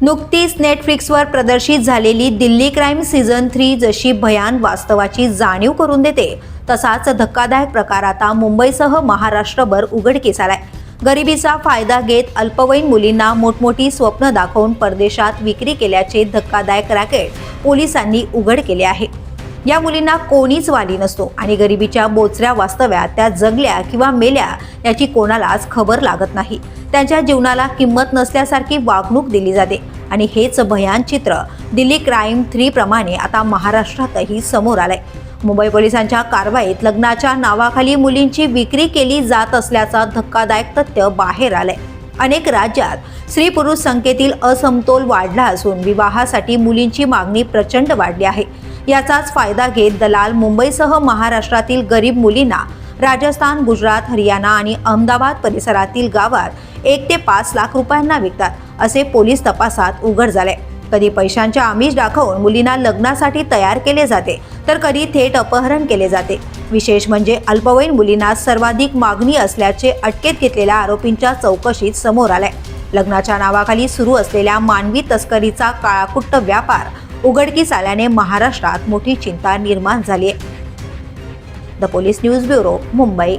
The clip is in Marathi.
नुकतीच नेटफ्लिक्सवर प्रदर्शित झालेली दिल्ली क्राईम सीझन 3 जशी भयान वास्तवाची जाणीव करून देते, तसाच धक्कादायक प्रकार आता मुंबईसह महाराष्ट्रभर उघडकीस आलाय। गरिबीचा फायदा घेत अल्पवयीन मुलींना मोठमोठी स्वप्न दाखवून परदेशात विक्री केल्याचे धक्कादायक रॅकेट पोलिसांनी उघड केले आहे। या मुलींना कोणीच वाली नसतो आणि गरिबीच्या बोचऱ्या वास्तव्यात त्या जगल्या किंवा मेल्या याची कोणालाच खबर लागत नाही। त्यांच्या जीवनाला किंमत नसल्यासारखी वागणूक दिली जाते आणि हेच भयान चित्र दिल्ली क्राईम 3 प्रमाणे आता महाराष्ट्रातही समोर आलंय। मुंबई पोलिसांच्या कारवाईत लग्नाच्या नावाखाली मुलींची विक्री केली जात असल्याचा धक्कादायक तथ्य बाहेर आलंय। अनेक राज्यात स्त्री पुरुष संख्येतील असमतोल वाढला असून विवाहासाठी मुलींची मागणी प्रचंड वाढली आहे। याचाच फायदा घेत दलाल मुंबईसह महाराष्ट्रातील गरीब मुलींना राजस्थान, गुजरात, हरियाणा आणि अहमदाबाद परिसरातील गावात 1 ते 5 लाख रुपयांना विकतात, असे पोलीस तपासात उघड झाले। कधी पैशांचे आमिष दाखवून मुलींना लग्नासाठी तयार केले जाते, तर कधी थेट अपहरण केले जाते। विशेष म्हणजे अल्पवयीन मुलींना सर्वाधिक मागणी असल्याचे अटकेत घेतलेल्या आरोपींच्या चौकशीत समोर आले। लग्नाच्या नावाखाली सुरू असलेल्या मानवी तस्करीचा काळाकुट्ट व्यापार उघडकीस आल्याने महाराष्ट्रात मोठी चिंता निर्माण झाली आहे। The police news bureau, Mumbai.